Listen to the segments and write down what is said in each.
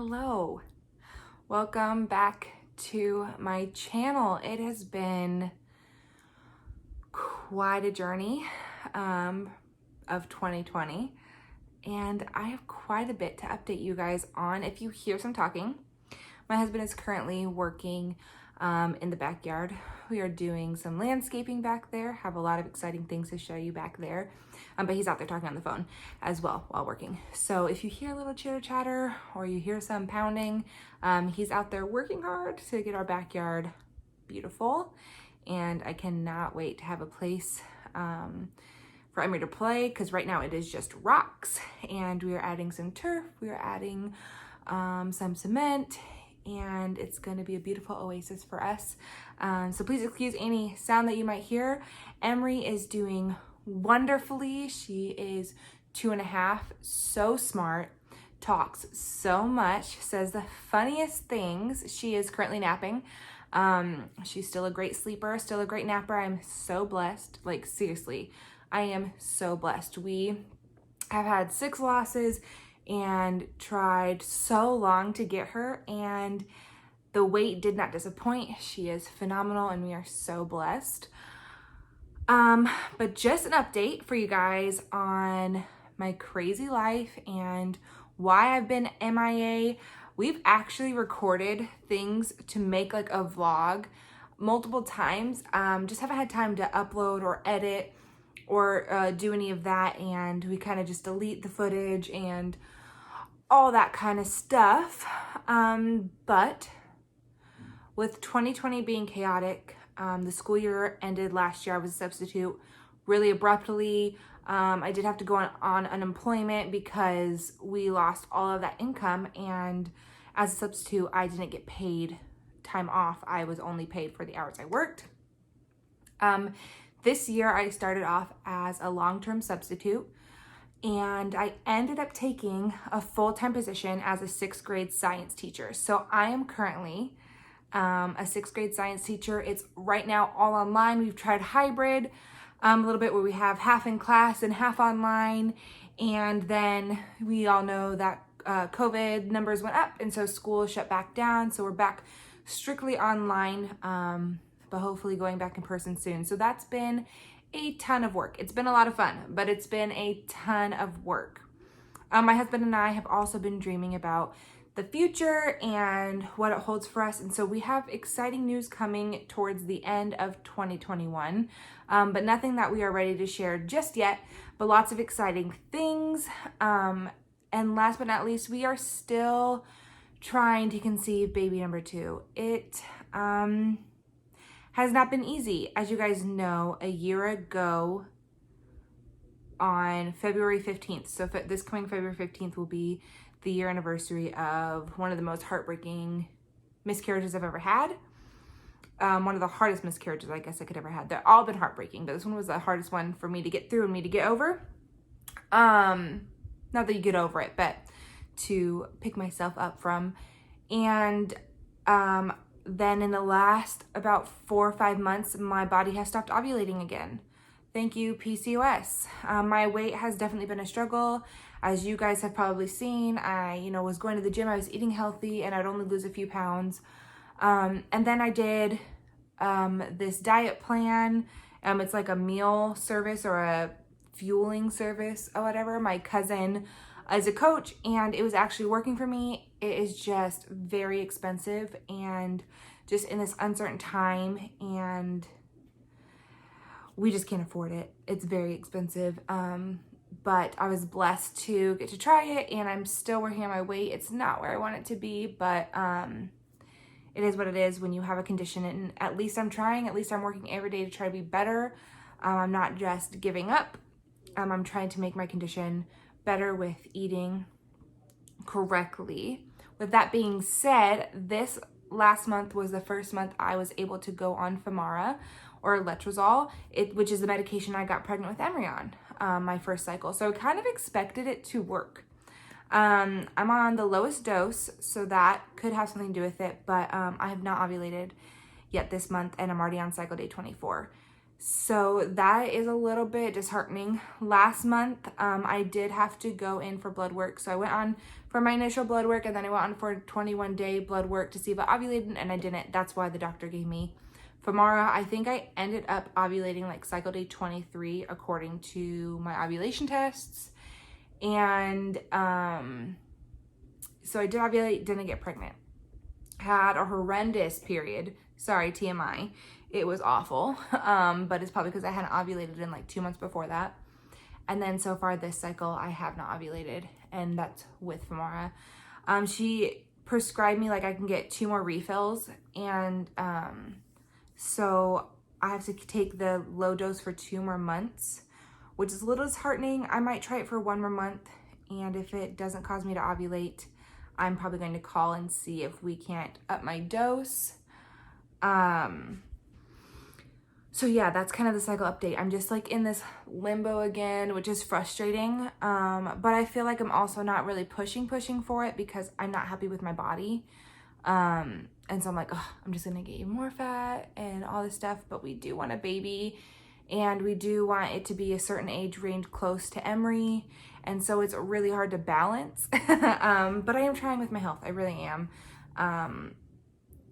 Hello, welcome back to my channel. It has been quite a journey of 2020, and I have quite a bit to update you guys on. If you hear some talking, my husband is currently working in the backyard. We are doing some landscaping back there, have a lot of exciting things to show you back there. But he's out there talking on the phone as well while working. So if you hear a little chitter chatter or you hear some pounding, he's out there working hard to get our backyard beautiful. And I cannot wait to have a place for Emery to play, because right now it is just rocks, and we are adding some turf, we are adding some cement, and it's going to be a beautiful oasis for us. So please excuse any sound that you might hear. Emery is doing wonderfully. She is 2.5, so smart, talks so much, says the funniest things. She is currently napping. She's still a great sleeper, still a great napper. I'm so blessed. Like, seriously, I am so blessed. We have had 6 losses and tried so long to get her, and the weight did not disappoint. She is phenomenal, and we are so blessed. But just an update for you guys on my crazy life and why I've been MIA. We've actually recorded things to make like a vlog multiple times. Just haven't had time to upload or edit or do any of that, and we kind of just delete the footage and all that kind of stuff. But with 2020 being chaotic, the school year ended last year. I was a substitute really abruptly. I did have to go on unemployment because we lost all of that income, and as a substitute, I didn't get paid time off. I was only paid for the hours I worked. This year I started off as a long-term substitute, and I ended up taking a full-time position as a 6th grade science teacher. So I am currently a 6th grade science teacher. It's right now all online. We've tried hybrid a little bit, where we have half in class and half online. And then we all know that COVID numbers went up, and so school shut back down. So we're back strictly online, but hopefully going back in person soon. So that's been a ton of work. It's been a lot of fun, but it's been a ton of work. My husband and I have also been dreaming about the future and what it holds for us. And so we have exciting news coming towards the end of 2021, but nothing that we are ready to share just yet, but lots of exciting things. And last but not least, we are still trying to conceive baby number 2. It has not been easy. As you guys know, a year ago on February 15th, so this coming February 15th will be the year anniversary of one of the most heartbreaking miscarriages I've ever had. One of the hardest miscarriages I guess I could ever had. They've all been heartbreaking, but this one was the hardest one for me to get through and me to get over. Not that you get over it, but to pick myself up from. And then in the last about 4 or 5 months, my body has stopped ovulating again. Thank you, PCOS. My weight has definitely been a struggle. As you guys have probably seen, I was going to the gym, I was eating healthy, and I'd only lose a few pounds. And then I did this diet plan. It's like a meal service or a fueling service or whatever. My cousin is a coach, and it was actually working for me. It is just very expensive, and just in this uncertain time, and we just can't afford it. It's very expensive. But I was blessed to get to try it, and I'm still working on my weight. It's not where I want it to be, but it is what it is when you have a condition, and at least I'm trying. At least I'm working every day to try to be better. I'm not just giving up. I'm trying to make my condition better with eating correctly. With that being said, this last month was the first month I was able to go on Femara or letrozole, which is the medication I got pregnant with Emery on my first cycle. So I kind of expected it to work. I'm on the lowest dose, so that could have something to do with it, but I have not ovulated yet this month, and I'm already on cycle day 24. So that is a little bit disheartening. Last month, I did have to go in for blood work. So I went on for my initial blood work, and then I went on for a 21-day blood work to see if I ovulated, and I didn't. That's why the doctor gave me Femara. I think I ended up ovulating like cycle day 23 according to my ovulation tests. And so I did ovulate, didn't get pregnant. Had a horrendous period. Sorry, TMI. It was awful, but it's probably because I hadn't ovulated in like 2 months before that. And then so far this cycle, I have not ovulated, and that's with Femara. She prescribed me like I can get 2 more refills, and so I have to take the low dose for 2 more months, which is a little disheartening. I might try it for 1 more month, and if it doesn't cause me to ovulate, I'm probably going to call and see if we can't up my dose. So yeah, that's kind of the cycle update. I'm just like in this limbo again, which is frustrating. But I feel like I'm also not really pushing for it because I'm not happy with my body. And so I'm like, oh, I'm just gonna get even more fat and all this stuff. But we do want a baby, and we do want it to be a certain age range close to Emery. And so it's really hard to balance. But I am trying with my health. I really am.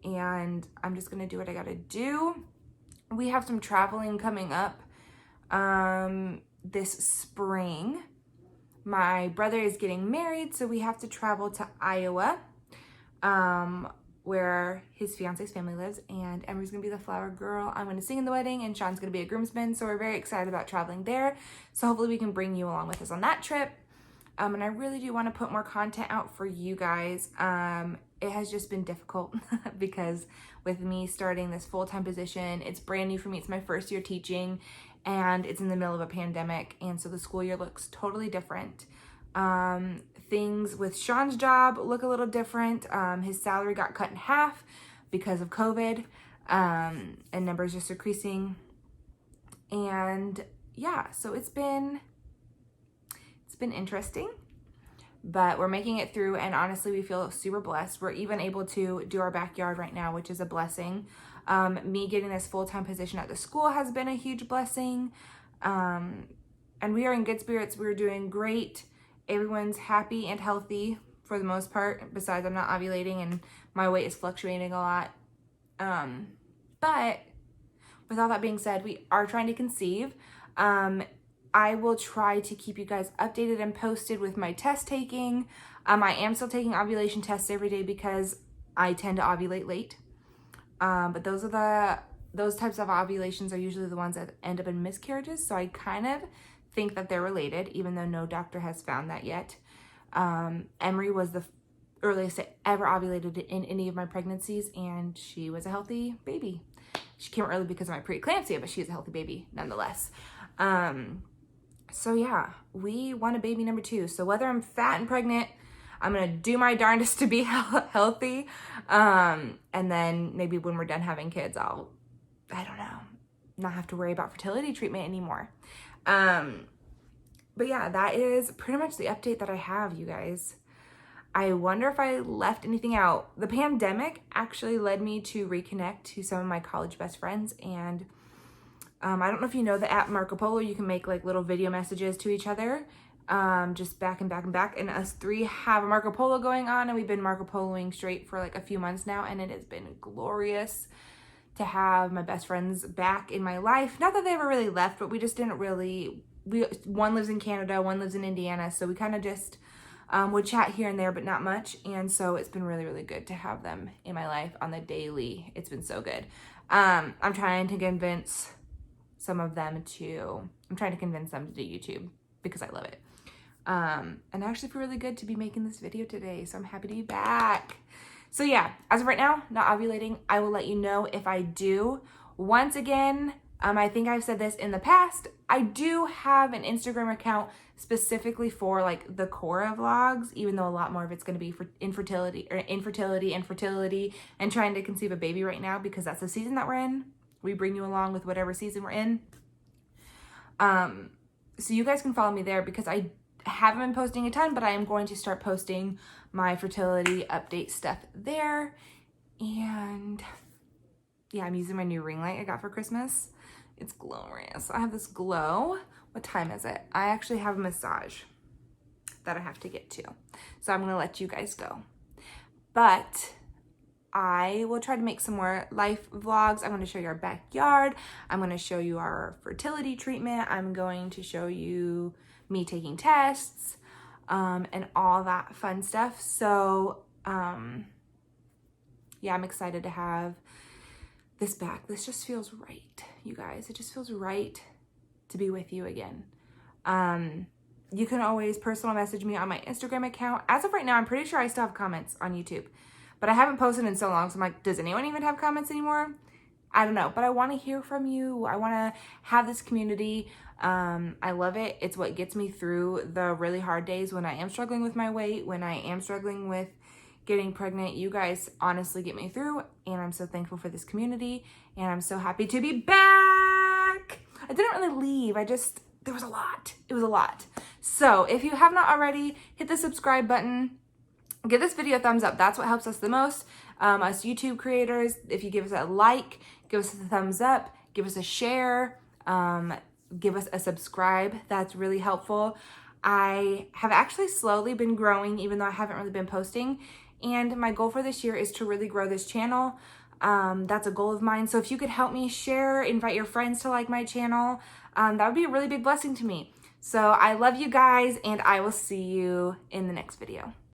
And I'm just gonna do what I gotta do. We have some traveling coming up this spring. My brother is getting married, so we have to travel to Iowa, where his fiance's family lives, and Emery's gonna be the flower girl. I'm gonna sing in the wedding, and Sean's gonna be a groomsman, so we're very excited about traveling there. So hopefully we can bring you along with us on that trip. And I really do want to put more content out for you guys. It has just been difficult because with me starting this full-time position, it's brand new for me. It's my first year teaching, and it's in the middle of a pandemic, and so the school year looks totally different. Things with Sean's job look a little different. His salary got cut in half because of COVID, and numbers just increasing. And yeah, so it's been interesting, but we're making it through, and honestly we feel super blessed. We're even able to do our backyard right now, which is a blessing. Me getting this full-time position at the school has been a huge blessing, and we are in good spirits. We're doing great. Everyone's happy and healthy for the most part, besides I'm not ovulating and my weight is fluctuating a lot. But with all that being said, we are trying to conceive. I will try to keep you guys updated and posted with my test taking. I am still taking ovulation tests every day because I tend to ovulate late. But those types of ovulations are usually the ones that end up in miscarriages. So I kind of think that they're related, even though no doctor has found that yet. Emery was the earliest I ever ovulated in any of my pregnancies, and she was a healthy baby. She came early because of my preeclampsia, but she's a healthy baby nonetheless. So yeah, we want a baby number 2. So whether I'm fat and pregnant, I'm gonna do my darndest to be healthy. And then maybe when we're done having kids, I don't know, not have to worry about fertility treatment anymore. But yeah, that is pretty much the update that I have, you guys. I wonder if I left anything out. The pandemic actually led me to reconnect to some of my college best friends, and I don't know if you know the app Marco Polo. You can make like little video messages to each other, just back and back and back. And us 3 have a Marco Polo going on, and we've been Marco Poloing straight for like a few months now, and it has been glorious to have my best friends back in my life. Not that they ever really left, but we just didn't really, one lives in Canada, one lives in Indiana, so we kind of just would chat here and there, but not much. And so it's been really, really good to have them in my life on the daily. It's been so good. I'm trying to convince some of them to do YouTube because I love it. And I actually feel really good to be making this video today, so I'm happy to be back. So yeah, as of right now, not ovulating. I will let you know if I do. Once again, I think I've said this in the past, I do have an Instagram account specifically for like the Cora vlogs, even though a lot more of it's going to be for infertility, and trying to conceive a baby right now because that's the season that we're in. We bring you along with whatever season we're in. So you guys can follow me there because I haven't been posting a ton, but I am going to start posting my fertility update stuff there. And yeah, I'm using my new ring light I got for Christmas. It's glorious. I have this glow. What time is it? I actually have a massage that I have to get to. So I'm gonna let you guys go. But I will try to make some more life vlogs. I'm gonna show you our backyard. I'm gonna show you our fertility treatment. I'm going to show you me taking tests and all that fun stuff. So yeah, I'm excited to have this back. This just feels right, you guys. It just feels right to be with you again. You can always personal message me on my Instagram account. As of right now, I'm pretty sure I still have comments on YouTube, but I haven't posted in so long. So I'm like, does anyone even have comments anymore? I don't know, but I want to hear from you. I want to have this community. I love it. It's what gets me through the really hard days when I am struggling with my weight, when I am struggling with getting pregnant. You guys honestly get me through, and I'm so thankful for this community, and I'm so happy to be back. I didn't really leave. There was a lot. It was a lot. So if you have not already, hit the subscribe button. Give this video a thumbs up. That's what helps us the most. Us YouTube creators, if you give us a like, give us a thumbs up, give us a share, give us a subscribe. That's really helpful. I have actually slowly been growing, even though I haven't really been posting. And my goal for this year is to really grow this channel. That's a goal of mine. So if you could help me share, invite your friends to like my channel, that would be a really big blessing to me. So I love you guys, and I will see you in the next video.